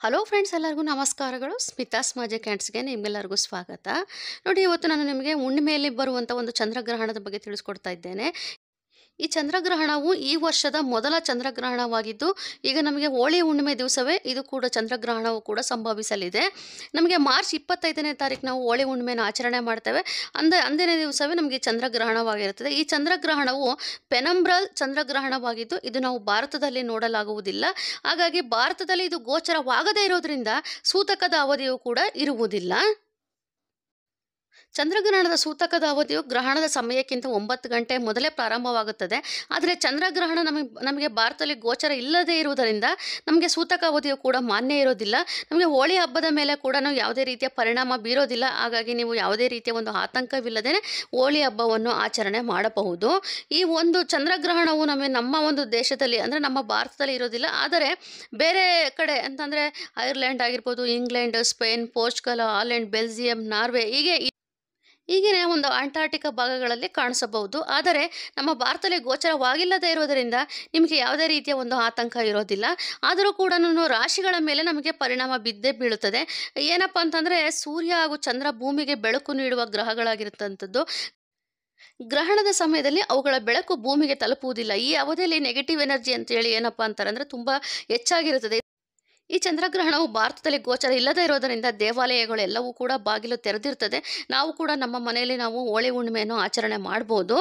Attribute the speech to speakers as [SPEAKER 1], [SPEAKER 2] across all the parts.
[SPEAKER 1] Hello friends, ಎಲ್ಲರಿಗೂ ನಮಸ್ಕಾರಗಳು. Smitha's magic ಹ್ಯಾಂಡ್ಸ್ಗೆ ನಿಮ್ಗೆಲ್ಲರಿಗೂ ಸ್ವಾಗತ. ನೋಡಿ, ಇವತ್ತು ನಾನು ನಿಮಗೆ ಹುಣ್ಣಿಮೆಯಲ್ಲಿ ಬರುವಂಥ ಒಂದು ಚಂದ್ರಗ್ರಹಣದ ಬಗ್ಗೆ ತಿಳಿಸ್ಕೊಡ್ತಾ ಇದ್ದೇನೆ. ಈ ಚಂದ್ರಗ್ರಹಣವು ಈ ವರ್ಷದ ಮೊದಲ ಚಂದ್ರಗ್ರಹಣವಾಗಿದ್ದು, ಈಗ ನಮಗೆ ಹೋಳಿ ಹುಣ್ಣಿಮೆ ದಿವಸವೇ ಇದು ಕೂಡ ಚಂದ್ರಗ್ರಹಣವು ಕೂಡ ಸಂಭವಿಸಲಿದೆ. ನಮಗೆ ಮಾರ್ಚ್ 25ನೇ ತಾರೀಕು ನಾವು ಹೋಳಿ ಹುಣ್ಣಿಮೆಯನ್ನು ಆಚರಣೆ ಮಾಡ್ತೇವೆ. ಅಂದಿನ ದಿವಸವೇ ನಮಗೆ ಚಂದ್ರಗ್ರಹಣವಾಗಿರುತ್ತದೆ. ಈ ಚಂದ್ರಗ್ರಹಣವು ಪೆನಂಬ್ರಲ್ ಚಂದ್ರಗ್ರಹಣವಾಗಿದ್ದು, ಇದು ನಾವು ಭಾರತದಲ್ಲಿ ನೋಡಲಾಗುವುದಿಲ್ಲ. ಹಾಗಾಗಿ ಭಾರತದಲ್ಲಿ ಇದು ಗೋಚರವಾಗದೇ ಇರೋದ್ರಿಂದ ಸೂತಕದ ಅವಧಿಯು ಕೂಡ ಇರುವುದಿಲ್ಲ. ಚಂದ್ರಗ್ರಹಣದ ಸೂತಕದ ಅವಧಿಯು ಗ್ರಹಣದ ಸಮಯಕ್ಕಿಂತ 9 ಗಂಟೆ ಮೊದಲೇ ಪ್ರಾರಂಭವಾಗುತ್ತದೆ. ಆದರೆ ಚಂದ್ರಗ್ರಹಣ ನಮಗೆ ಭಾರತದಲ್ಲಿ ಗೋಚರ ಇಲ್ಲದೇ ಇರುವುದರಿಂದ ನಮಗೆ ಸೂತಕ ಅವಧಿಯು ಕೂಡ ಮಾನ್ಯ ಇರೋದಿಲ್ಲ. ನಮಗೆ ಹೋಳಿ ಹಬ್ಬದ ಮೇಲೆ ಕೂಡ ಯಾವುದೇ ರೀತಿಯ ಪರಿಣಾಮ ಬೀರೋದಿಲ್ಲ. ಹಾಗಾಗಿ ನೀವು ಯಾವುದೇ ರೀತಿಯ ಒಂದು ಆತಂಕವಿಲ್ಲದೆ ಹೋಳಿ ಹಬ್ಬವನ್ನು ಆಚರಣೆ ಮಾಡಬಹುದು. ಈ ಒಂದು ಚಂದ್ರಗ್ರಹಣವು ನಮ್ಮ ಒಂದು ದೇಶದಲ್ಲಿ ಅಂದರೆ ನಮ್ಮ ಭಾರತದಲ್ಲಿ ಇರೋದಿಲ್ಲ. ಆದರೆ ಬೇರೆ ಕಡೆ ಅಂತಂದರೆ ಐರ್ಲೆಂಡ್ ಆಗಿರ್ಬೋದು, England, Spain, Portugal, Holland, Belgium, Norway ಈಗಿನ ಒಂದು ಅಂಟಾರ್ಟಿಕಾ ಭಾಗಗಳಲ್ಲಿ ಕಾಣಿಸಬಹುದು. ಆದರೆ ನಮ್ಮ ಭಾರತದಲ್ಲಿ ಗೋಚರವಾಗಿಲ್ಲದೇ ಇರೋದರಿಂದ ನಿಮಗೆ ಯಾವುದೇ ರೀತಿಯ ಒಂದು ಆತಂಕ ಇರೋದಿಲ್ಲ. ಆದರೂ ಕೂಡ ರಾಶಿಗಳ ಮೇಲೆ ನಮಗೆ ಪರಿಣಾಮ ಬಿದ್ದೇ ಬೀಳುತ್ತದೆ. ಏನಪ್ಪ ಅಂತಂದರೆ, ಸೂರ್ಯ ಹಾಗೂ ಚಂದ್ರ ಭೂಮಿಗೆ ಬೆಳಕು ನೀಡುವ ಗ್ರಹಗಳಾಗಿರುತ್ತಂಥದ್ದು. ಗ್ರಹಣದ ಸಮಯದಲ್ಲಿ ಅವುಗಳ ಬೆಳಕು ಭೂಮಿಗೆ ತಲುಪುವುದಿಲ್ಲ. ಈ ಅವಧಿಯಲ್ಲಿ ನೆಗೆಟಿವ್ ಎನರ್ಜಿ ಅಂತೇಳಿ ಏನಪ್ಪ ಅಂತಾರೆ ಅಂದರೆ ತುಂಬ ಹೆಚ್ಚಾಗಿರುತ್ತದೆ. ಈ ಚಂದ್ರಗ್ರಹಣವು ಭಾರತದಲ್ಲಿ ಗೋಚರ ಇಲ್ಲದೇ ಇರೋದರಿಂದ ದೇವಾಲಯಗಳು ಎಲ್ಲವೂ ಕೂಡ ಬಾಗಿಲು ತೆರೆದಿರ್ತದೆ. ನಾವು ಕೂಡ ನಮ್ಮ ಮನೆಯಲ್ಲಿ ನಾವು ಹೋಳಿ ಹುಣ್ಣಿಮೆಯನ್ನು ಆಚರಣೆ ಮಾಡ್ಬೋದು.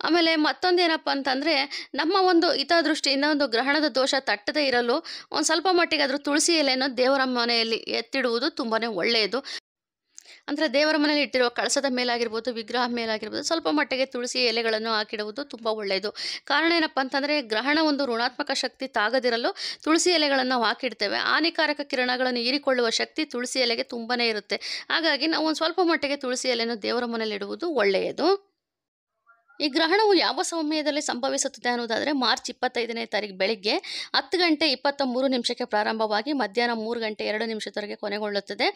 [SPEAKER 1] ಆಮೇಲೆ ಮತ್ತೊಂದು ಏನಪ್ಪ ಅಂತಂದರೆ, ನಮ್ಮ ಒಂದು ಹಿತದೃಷ್ಟಿಯಿಂದ ಒಂದು ಗ್ರಹಣದ ದೋಷ ತಟ್ಟದೇ ಇರಲು ಒಂದು ಸ್ವಲ್ಪ ಮಟ್ಟಿಗೆ ಆದರೂ ತುಳಸಿ ಎಲೆಯನ್ನು ದೇವರ ಮನೆಯಲ್ಲಿ ಎತ್ತಿಡುವುದು ತುಂಬಾ ಒಳ್ಳೆಯದು. ಅಂದರೆ ದೇವರ ಮನೆಯಲ್ಲಿ ಇಟ್ಟಿರುವ ಕಳಸದ ಮೇಲಾಗಿರ್ಬೋದು, ವಿಗ್ರಹ ಮೇಲಾಗಿರ್ಬೋದು, ಸ್ವಲ್ಪ ಮಟ್ಟಿಗೆ ತುಳಸಿ ಎಲೆಗಳನ್ನು ಹಾಕಿಡುವುದು ತುಂಬ ಒಳ್ಳೆಯದು. ಕಾರಣ ಏನಪ್ಪ ಅಂತಂದರೆ, ಗ್ರಹಣ ಒಂದು ಋಣಾತ್ಮಕ ಶಕ್ತಿ ತಾಗದಿರಲು ತುಳಸಿ ಎಲೆಗಳನ್ನು ನಾವು ಹಾಕಿಡ್ತೇವೆ. ಹಾನಿಕಾರಕ ಕಿರಣಗಳನ್ನು ಹೀರಿಕೊಳ್ಳುವ ಶಕ್ತಿ ತುಳಸಿ ಎಲೆಗೆ ತುಂಬಾ ಇರುತ್ತೆ. ಹಾಗಾಗಿ ನಾವು ಒಂದು ಸ್ವಲ್ಪ ಮಟ್ಟಿಗೆ ತುಳಸಿ ಎಲೆಯನ್ನು ದೇವರ ಮನೆಯಲ್ಲಿ ಇಡುವುದು ಒಳ್ಳೆಯದು. ಈ ಗ್ರಹಣವು ಯಾವ ಸಮಯದಲ್ಲಿ ಸಂಭವಿಸುತ್ತದೆ ಅನ್ನೋದಾದರೆ, ಮಾರ್ಚ್ 25ನೇ ತಾರೀಕು ಬೆಳಿಗ್ಗೆ 10 ಗಂಟೆ 23 ನಿಮಿಷಕ್ಕೆ ಪ್ರಾರಂಭವಾಗಿ ಮಧ್ಯಾಹ್ನ 3 ಗಂಟೆ 2 ನಿಮಿಷದವರೆಗೆ ಕೊನೆಗೊಳ್ಳುತ್ತದೆ.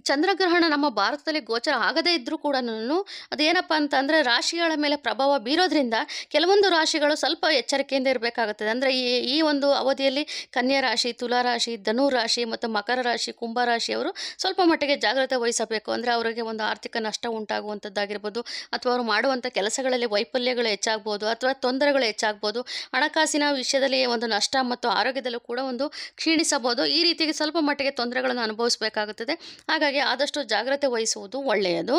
[SPEAKER 1] ಚಂದ್ರಗ್ರಹಣ ನಮ್ಮ ಭಾರತದಲ್ಲಿ ಗೋಚರ ಆಗದೇ ಇದ್ದರೂ ಕೂಡ ಅದೇನಪ್ಪ ಅಂತಂದರೆ, ರಾಶಿಗಳ ಮೇಲೆ ಪ್ರಭಾವ ಬೀರೋದ್ರಿಂದ ಕೆಲವೊಂದು ರಾಶಿಗಳು ಸ್ವಲ್ಪ ಎಚ್ಚರಿಕೆಯಿಂದ ಇರಬೇಕಾಗುತ್ತದೆ. ಅಂದರೆ ಈ ಒಂದು ಅವಧಿಯಲ್ಲಿ ಕನ್ಯಾ ರಾಶಿ, ತುಲಾ ರಾಶಿ, ಧನು ರಾಶಿ ಮತ್ತು ಮಕರ ರಾಶಿ, ಕುಂಭ ರಾಶಿಯವರು ಸ್ವಲ್ಪ ಮಟ್ಟಿಗೆ ಜಾಗ್ರತೆ ವಹಿಸಬೇಕು. ಅಂದರೆ ಅವರಿಗೆ ಒಂದು ಆರ್ಥಿಕ ನಷ್ಟ ಉಂಟಾಗುವಂಥದ್ದಾಗಿರ್ಬೋದು, ಅಥವಾ ಅವರು ಮಾಡುವಂಥ ಕೆಲಸಗಳಲ್ಲಿ ವೈಫಲ್ಯಗಳು ಹೆಚ್ಚಾಗ್ಬೋದು, ಅಥವಾ ತೊಂದರೆಗಳು ಹೆಚ್ಚಾಗ್ಬೋದು. ಹಣಕಾಸಿನ ವಿಷಯದಲ್ಲಿ ಒಂದು ನಷ್ಟ ಮತ್ತು ಆರೋಗ್ಯದಲ್ಲೂ ಕೂಡ ಒಂದು ಕ್ಷೀಣಿಸಬಹುದು. ಈ ರೀತಿಗೆ ಸ್ವಲ್ಪ ಮಟ್ಟಿಗೆ ತೊಂದರೆಗಳನ್ನು ಅನುಭವಿಸಬೇಕಾಗುತ್ತದೆ. ಹಾಗಾಗಿ ಆದಷ್ಟು ಜಾಗ್ರತೆ ವಹಿಸುವುದು ಒಳ್ಳೆಯದು.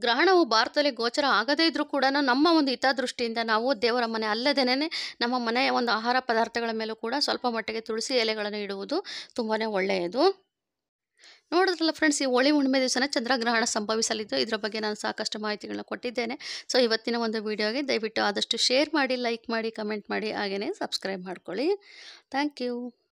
[SPEAKER 1] ಗ್ರಹಣವು ಭಾರತದಲ್ಲಿ ಗೋಚರ ಆಗದೇ ಇದ್ದರೂ ಕೂಡ ನಮ್ಮ ಒಂದು ಹಿತದೃಷ್ಟಿಯಿಂದ ನಾವು ದೇವರ ಮನೆ ಅಲ್ಲದೇನೆ ನಮ್ಮ ಮನೆಯ ಒಂದು ಆಹಾರ ಪದಾರ್ಥಗಳ ಮೇಲೂ ಕೂಡ ಸ್ವಲ್ಪ ಮಟ್ಟಿಗೆ ತುಳಸಿ ಎಲೆಗಳನ್ನು ಇಡುವುದು ತುಂಬಾ ಒಳ್ಳೆಯದು. ನೋಡಿದ್ರಲ್ಲ ಫ್ರೆಂಡ್ಸ್, ಈ ಹೋಳಿ ಹುಣ್ಣಿಮೆ ದಿವಸನೇ ಚಂದ್ರಗ್ರಹಣ ಸಂಭವಿಸಲಿದ್ದು, ಇದರ ಬಗ್ಗೆ ನಾನು ಸಾಕಷ್ಟು ಮಾಹಿತಿಗಳನ್ನ ಕೊಟ್ಟಿದ್ದೇನೆ. ಸೊ ಇವತ್ತಿನ ಒಂದು ವಿಡಿಯೋಗೆ ದಯವಿಟ್ಟು ಆದಷ್ಟು ಶೇರ್ ಮಾಡಿ, ಲೈಕ್ ಮಾಡಿ, ಕಮೆಂಟ್ ಮಾಡಿ, ಹಾಗೆಯೇ ಸಬ್ಸ್ಕ್ರೈಬ್ ಮಾಡ್ಕೊಳ್ಳಿ. Thank you.